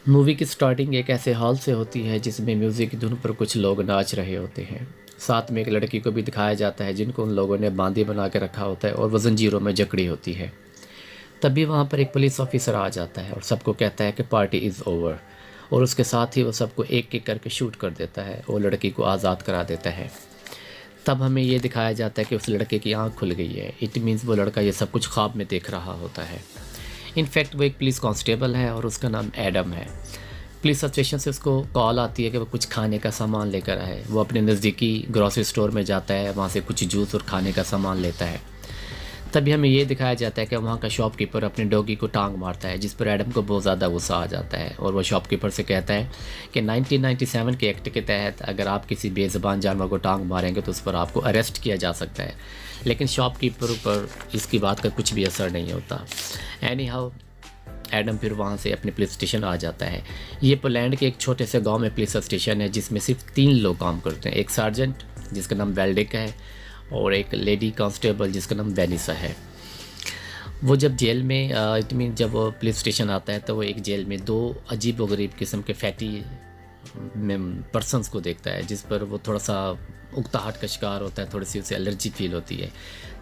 Movie की starting एक ऐसे हॉल से होती है जिसमें म्यूज़िक की धुन पर कुछ लोग नाच रहे होते हैं। साथ में एक लड़की को भी दिखाया जाता है जिनको उन लोगों ने बांदी बना के रखा होता है और वो जंजीरों में जकड़ी होती है। तभी वहाँ पर एक पुलिस ऑफिसर आ जाता है और सबको कहता है कि पार्टी इज़ ओवर, और उसके साथ ही वो सबको एक एक करके शूट कर देता है और लड़की को आज़ाद करा देता है। तब हमें ये दिखाया जाता है कि उस लड़के की आँख खुल गई है। इट मीन्स वो लड़का ये सब कुछ ख्वाब में देख रहा होता है। इनफैक्ट वो एक पुलिस कांस्टेबल है और उसका नाम एडम है। पुलिस स्टेशन से उसको कॉल आती है कि वो कुछ खाने का सामान लेकर आए। वो अपने नज़दीकी ग्रॉसरी स्टोर में जाता है, वहाँ से कुछ जूस और खाने का सामान लेता है। तभी हमें ये दिखाया जाता है कि वहाँ का शॉपकीपर अपने डॉगी को टांग मारता है, जिस पर एडम को बहुत ज़्यादा गुस्सा आ जाता है और वो शॉपकीपर से कहता है कि 1997 के एक्ट के तहत अगर आप किसी बेज़बान जानवर को टांग मारेंगे तो उस पर आपको अरेस्ट किया जा सकता है। लेकिन शॉपकीपर पर इसकी बात का कुछ भी असर नहीं होता। एनी हाउ एडम फिर वहाँ से अपने पुलिस स्टेशन आ जाता है। ये पोलैंड के एक छोटे से गांव में पुलिस स्टेशन है जिसमें सिर्फ 3 लोग काम करते हैं। एक सार्जेंट जिसका नाम वेल्डिक है और एक लेडी कांस्टेबल जिसका नाम वेनिसा है। वो जब जेल में इट मीन जब वो पुलिस स्टेशन आता है तो वो एक जेल में 2 अजीब व गरीब किस्म के फैटी पर्सनस को देखता है, जिस पर वो थोड़ा सा उकताहट का शिकार होता है, थोड़ी सी उसे एलर्जी फील होती है।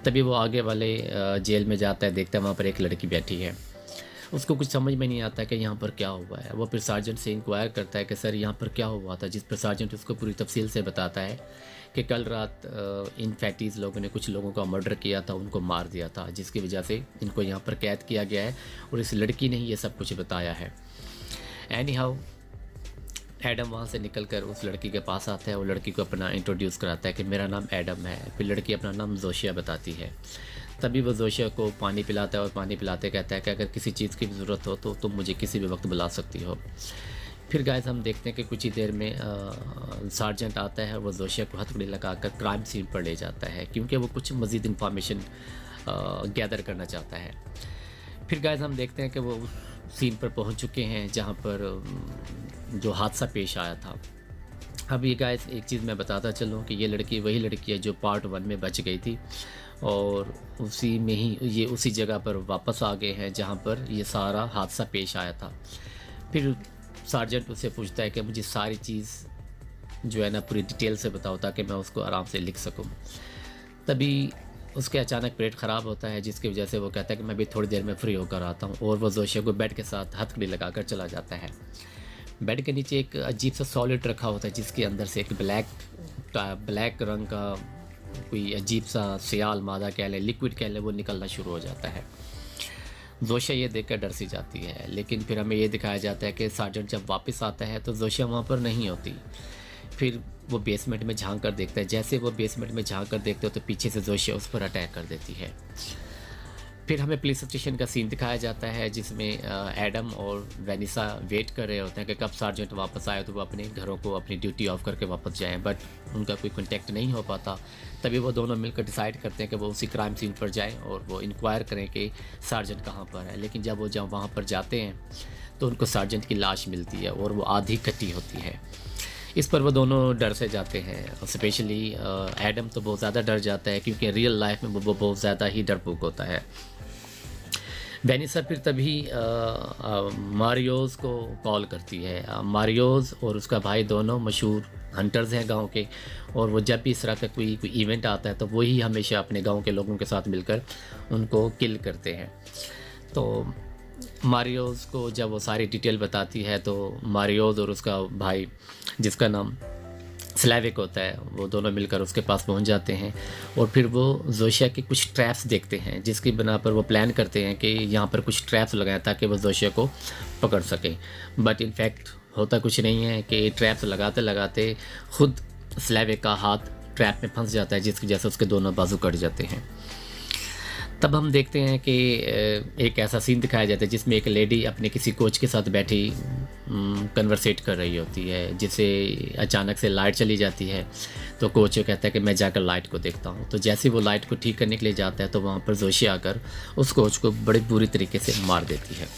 तभी वो आगे वाले जेल में जाता है, देखता है वहाँ पर एक लड़की बैठी है। उसको कुछ समझ में नहीं आता कि यहाँ पर क्या हुआ है। वो फिर सार्जेंट से इंक्वायर करता है कि सर यहाँ पर क्या हुआ था, जिस पर सार्जेंट उसको पूरी तफसील से बताता है कि कल रात इन फैटीज़ लोगों ने कुछ लोगों का मर्डर किया था, उनको मार दिया था, जिसकी वजह से इनको यहाँ पर कैद किया गया है और इस लड़की ने ही ये सब कुछ बताया है। एनी हाउ एडम वहाँ से निकलकर उस लड़की के पास आता है और लड़की को अपना इंट्रोड्यूस कराता है कि मेरा नाम एडम है। फिर लड़की अपना नाम जोशिया बताती है। तभी वो जोशिया को पानी पिलाता है और पानी पिलाते कहता है कि अगर किसी चीज़ की भी ज़रूरत हो तो तुम मुझे किसी भी वक्त बुला सकती हो। फिर गाइस हम देखते हैं कि कुछ ही देर में सार्जेंट आता है, वो जोशिया को हथकड़ी लगाकर क्राइम सीन पर ले जाता है क्योंकि वो कुछ मज़ीद इंफॉर्मेशन गैदर करना चाहता है। फिर गाइस हम देखते हैं कि वो सीन पर पहुंच चुके हैं जहां पर जो हादसा पेश आया था। अब ये गाइस एक चीज़ मैं बताता चलूँ कि ये लड़की वही लड़की है जो पार्ट 1 में बच गई थी और उसी में ही ये उसी जगह पर वापस आ गए हैं जहां पर ये सारा हादसा पेश आया था। फिर सार्जेंट उससे पूछता है कि मुझे सारी चीज़ जो है ना पूरी डिटेल से बताओ ताकि मैं उसको आराम से लिख सकूं। तभी उसके अचानक पेट ख़राब होता है जिसकी वजह से वो कहता है कि मैं भी थोड़ी देर में फ्री होकर आता हूँ और वो जोशिया को बेड के साथ हथकड़ी लगाकर चला जाता है। बेड के नीचे एक अजीब सा सॉलिड रखा होता है जिसके अंदर से एक ब्लैक रंग का कोई अजीब सा सियाल मादा कह लें, लिक्विड कह लें, वो निकलना शुरू हो जाता है। जोशिया ये देखकर डर सी जाती है, लेकिन फिर हमें ये दिखाया जाता है कि सार्जेंट जब वापस आता है तो जोशिया वहाँ पर नहीं होती। फिर वो बेसमेंट में झांक कर देखता है। जैसे वो बेसमेंट में झांक कर देखते हो तो पीछे से जोशिया उस पर अटैक कर देती है। फिर हमें पुलिस स्टेशन का सीन दिखाया जाता है जिसमें एडम और वेनिसा वेट कर रहे होते हैं कि कब सार्जेंट वापस आए तो वो अपने घरों को अपनी ड्यूटी ऑफ करके वापस जाएं, बट उनका कोई कांटेक्ट नहीं हो पाता। तभी वो दोनों मिलकर डिसाइड करते हैं कि वो उसी क्राइम सीन पर जाएं और वो इंक्वायर करें कि सार्जेंट कहाँ पर है। लेकिन जब वो वहाँ पर जाते हैं तो उनको सार्जेंट की लाश मिलती है और वो आधी कटी होती है। इस पर वो दोनों डर से जाते हैं और स्पेशली एडम तो बहुत ज़्यादा डर जाता है क्योंकि रियल लाइफ में वो बहुत ज़्यादा ही डरपोक होता है। वेनिसा फिर तभी मारियोज़ को कॉल करती है। मारियोज़ और उसका भाई दोनों मशहूर हंटर्स हैं गांव के, और वो जब भी इस तरह का कोई इवेंट आता है तो वही हमेशा अपने गांव के लोगों के साथ मिलकर उनको किल करते हैं। तो मारियोज़ को जब वो सारी डिटेल बताती है तो मारियोज़ और उसका भाई जिसका नाम स्लैविक होता है वो दोनों मिलकर उसके पास पहुंच जाते हैं और फिर वो जोशिया के कुछ ट्रैप्स देखते हैं जिसकी बना पर वो प्लान करते हैं कि यहाँ पर कुछ ट्रैप्स लगाएं ताकि वो जोशिया को पकड़ सकें। बट इनफैक्ट होता कुछ नहीं है कि ट्रैप्स लगाते लगाते खुद स्लैविक का हाथ ट्रैप में फंस जाता है जिसकी वजह से उसके दोनों बाजू कट जाते हैं। तब हम देखते हैं कि एक ऐसा सीन दिखाया जाता है जिसमें एक लेडी अपने किसी कोच के साथ बैठी कन्वर्सेट कर रही होती है, जिसे अचानक से लाइट चली जाती है। तो कोच कहता है कि मैं जाकर लाइट को देखता हूँ। तो जैसे वो लाइट को ठीक करने के लिए जाता है तो वहाँ पर जोशी आकर उस कोच को बड़ी बुरी तरीके से मार देती है।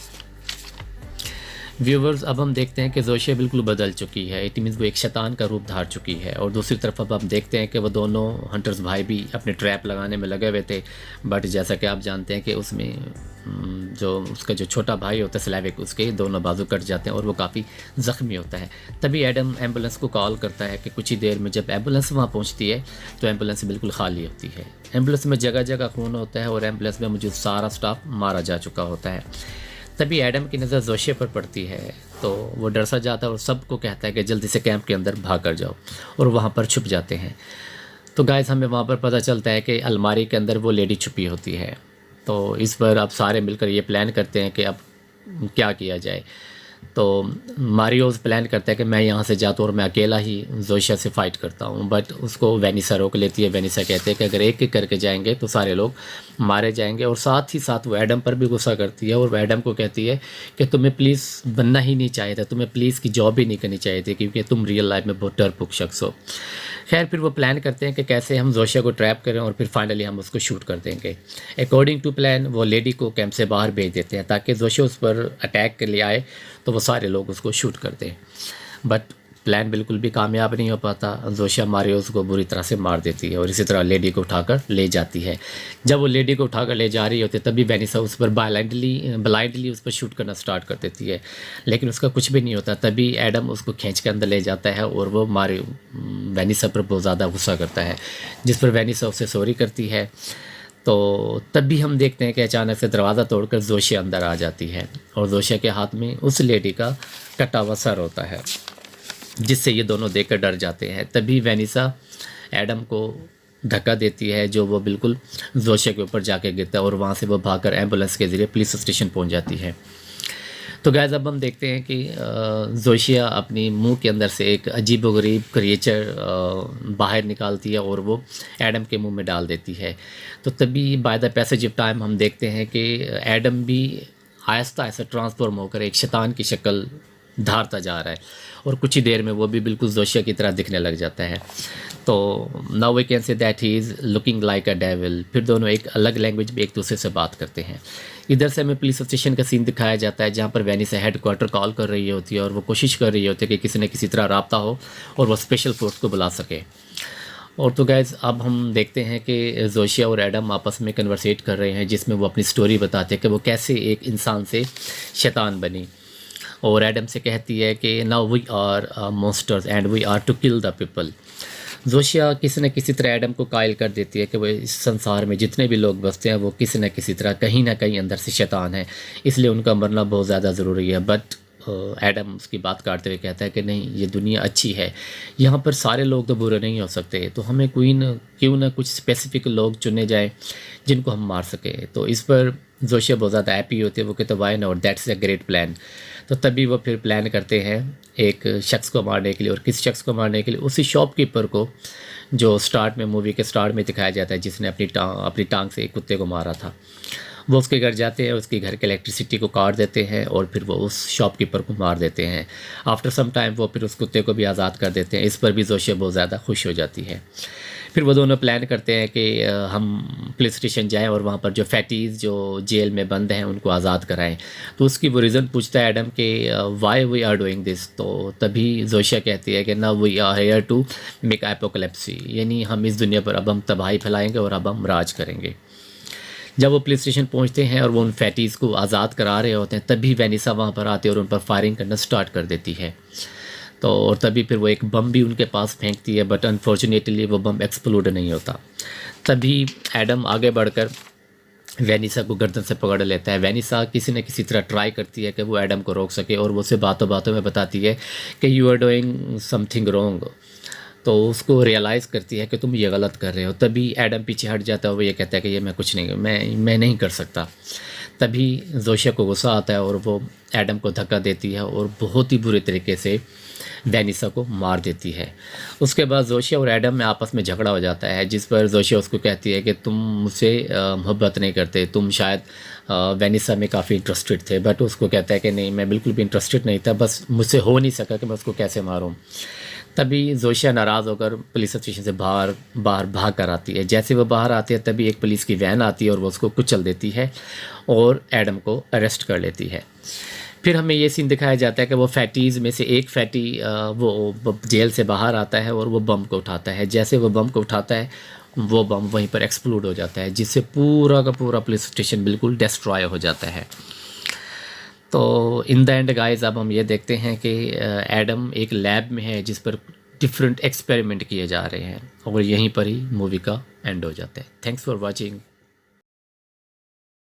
व्यूवर्स, अब हम देखते हैं कि जोशिया बिल्कुल बदल चुकी है। इट मीन्स वो एक शैतान का रूप धार चुकी है। और दूसरी तरफ अब हम देखते हैं कि वो दोनों हंटर्स भाई भी अपने ट्रैप लगाने में लगे हुए थे। बट जैसा कि आप जानते हैं कि उसमें जो उसका जो छोटा भाई होता है स्लैविक, उसके दोनों बाजू कट जाते हैं और वो काफ़ी ज़ख्मी होता है। तभी एडम एम्बुलेंस को कॉल करता है कि कुछ ही देर में जब एम्बुलेंस वहाँ पहुँचती है तो एम्बुलेंस बिल्कुल खाली होती है। एम्बुलेंस में जगह जगह खून होता है और एम्बुलेंस में मौजूद सारा स्टाफ मारा जा चुका होता है। तभी एडम की नज़र जोशिया पर पड़ती है तो वो डर सा जाता है और सबको कहता है कि जल्दी से कैंप के अंदर भाग कर जाओ, और वहाँ पर छुप जाते हैं। तो गाइस, हमें वहाँ पर पता चलता है कि अलमारी के अंदर वो लेडी छुपी होती है। तो इस पर अब सारे मिलकर ये प्लान करते हैं कि अब क्या किया जाए। तो मारियोज प्लान करता है कि मैं यहाँ से जाता हूँ और मैं अकेला ही जोशिया से फ़ाइट करता हूँ। बट उसको वेनिसा रोक लेती है। वेनिसा कहते हैं कि अगर एक एक करके जाएंगे तो सारे लोग मारे जाएंगे। और साथ ही साथ वो एडम पर भी गुस्सा करती है और वो एडम को कहती है कि तुम्हें पुलिस बनना ही नहीं चाहिए था, तुम्हें पुलिस की जॉब ही नहीं करनी चाहिए थी, क्योंकि तुम रियल लाइफ में बहुत डरपोक शख्स हो। खैर, फिर वो प्लान करते हैं कि कैसे हम जोशिया को ट्रैप करें और फिर फाइनली हम उसको शूट कर देंगे। अकॉर्डिंग टू प्लान वो लेडी को कैंप से बाहर भेज देते हैं ताकि जोशिया उस पर अटैक के लिए आए तो वो सारे लोग उसको शूट कर दें। बट प्लान बिल्कुल भी कामयाब नहीं हो पाता। जोशिया मारियोस को बुरी तरह से मार देती है और इसी तरह लेडी को उठाकर ले जाती है। जब वो लेडी को उठाकर ले जा रही होती है तभी वेनिसा उस पर ब्लाइंडली उस पर शूट करना स्टार्ट कर देती है, लेकिन उसका कुछ भी नहीं होता। तभी एडम उसको खींच के अंदर ले जाता है और वो वेनिसा पर बहुत ज़्यादा गुस्सा करता है, जिस पर वेनिसा उससे सॉरी करती है। तो तब भी हम देखते हैं कि अचानक से दरवाज़ा तोड़कर जोशिया अंदर आ जाती है और जोशिया के हाथ में उस लेडी का कटा हुआ सर होता है, जिससे ये दोनों देखकर डर जाते हैं। तभी वेनिसा एडम को धक्का देती है, जो वो बिल्कुल जोशिया के ऊपर जाके गिरता है और वहाँ से वो भागकर एम्बुलेंस के ज़रिए पुलिस स्टेशन पहुँच जाती है। तो गाइस, अब हम देखते हैं कि जोशिया अपनी मुंह के अंदर से एक अजीबोगरीब क्रिएचर बाहर निकालती है और वो एडम के मुंह में डाल देती है। तो तभी by the passage of time हम देखते हैं कि एडम भी आहिस्ता आहिस्ता ट्रांसफॉर्म होकर एक शैतान की शक्ल धारता जा रहा है और कुछ ही देर में वो भी बिल्कुल जोशिया की तरह दिखने लग जाता है। तो now we can say that he is looking like a devil. फिर दोनों एक अलग लैंग्वेज में एक दूसरे से बात करते हैं। इधर से हमें पुलिस स्टेशन का सीन दिखाया जाता है जहाँ पर वेनिसा हेडक्वार्टर कॉल कर रही होती है और वो कोशिश कर रही होती है कि किसी न किसी तरह राब्ता हो और वो स्पेशल फोर्स को बुला सके। और तो गैस, अब हम देखते हैं कि जोशिया और एडम आपस में कन्वर्सेट कर रहे हैं, जिसमें वो अपनी स्टोरी बताते हैं कि वो कैसे एक इंसान से शैतान बनी। और एडम से कहती है कि now we are monsters and we are to kill the people. Josiah किसी न किसी तरह एडम को कायल कर देती है कि वो इस संसार में जितने भी लोग बसते हैं वो किसी न किसी तरह कहीं ना कहीं अंदर से शैतान है, इसलिए उनका मरना बहुत ज़्यादा ज़रूरी है। बट एडम उसकी बात काटते हुए कहता है कि नहीं, ये दुनिया अच्छी है, यहाँ पर सारे लोग तो बुरे नहीं हो सकते, तो हमें क्यों ना कुछ स्पेसिफिक लोग चुने जाएं जिनको हम मार सकें। तो इस पर जोशिया बहुत ज़्यादा हैप्पी होती है। वो कहते why not, that's a great plan. तो तभी वो फिर प्लान करते हैं एक शख्स को मारने के लिए। और किस शख्स को मारने के लिए? उसी शॉपकीपर को जो स्टार्ट में, मूवी के स्टार्ट में दिखाया जाता है, जिसने अपनी टांग से एक कुत्ते को मारा था। वो उसके घर जाते हैं, उसके घर के इलेक्ट्रिसिटी को काट देते हैं और फिर वो उस शॉपकीपर को मार देते हैं। आफ्टर सम टाइम वो फिर उस कुत्ते को भी आज़ाद कर देते हैं। इस पर भी जोशिया बहुत ज़्यादा खुश हो जाती है। फिर वो दोनों प्लान करते हैं कि हम पुलिस स्टेशन जाएं और वहाँ पर जो फैटीज़ जो जेल में बंद हैं उनको आज़ाद कराएं। तो उसकी वो रीज़न पूछता है एडम कि why we are doing this. तो तभी जोशिया कहती है कि ना we are here to make apocalypse, यानी हम इस दुनिया पर अब हम तबाही फैलाएंगे और अब हम राज करेंगे। जब वो पुलिस स्टेशन पहुंचते हैं और वो उन फैटीज़ को आज़ाद करा रहे होते हैं, तभी वेनिसा वहाँ पर आती है और उन पर फायरिंग करना स्टार्ट कर देती है। तो और तभी फिर वो एक बम भी उनके पास फेंकती है, बट अनफॉर्चुनेटली वो बम एक्सप्लोड नहीं होता। तभी एडम आगे बढ़कर वेनिसा को गर्दन से पकड़ लेता है। वेनिसा किसी न किसी तरह ट्राई करती है कि वो एडम को रोक सके और वो उसे बातों बातों में बताती है कि you are doing something wrong. तो उसको रियलाइज़ करती है कि तुम ये गलत कर रहे हो। तभी एडम पीछे हट जाता है, वो ये कहता है कि ये मैं कुछ नहीं, मैं नहीं कर सकता। तभी जोशिया को गुस्सा आता है और वो एडम को धक्का देती है और बहुत ही बुरे तरीके से वेनिसा को मार देती है। उसके बाद जोशिया और एडम में आपस में झगड़ा हो जाता है, जिस पर जोशिया उसको कहती है कि तुम मुझसे मोहब्बत नहीं करते, तुम शायद वेनिसा में काफ़ी इंटरेस्टेड थे। बट उसको कहता है कि नहीं, मैं बिल्कुल भी इंटरेस्टेड नहीं था, बस मुझसे हो नहीं सका कि मैं उसको कैसे मारूं। तभी जोशिया नाराज़ होकर पुलिस स्टेशन से बाहर भाग कर आती है। जैसे वो बाहर आती है तभी एक पुलिस की वैन आती है और वो उसको कुचल देती है और एडम को अरेस्ट कर लेती है। फिर हमें ये सीन दिखाया जाता है कि वो फैटीज़ में से एक फैटी वो जेल से बाहर आता है और वो बम को उठाता है। जैसे वो बम को उठाता है, वो बम वहीं पर एक्सप्लोड हो जाता है, जिससे पूरा का पूरा पुलिस स्टेशन बिल्कुल डिस्ट्रॉय हो जाता है। तो इन द एंड गाइस, अब हम ये देखते हैं कि एडम एक लैब में है जिस पर डिफरेंट एक्सपेरिमेंट किए जा रहे हैं, और यहीं पर ही मूवी का एंड हो जाता है। Thanks for watching.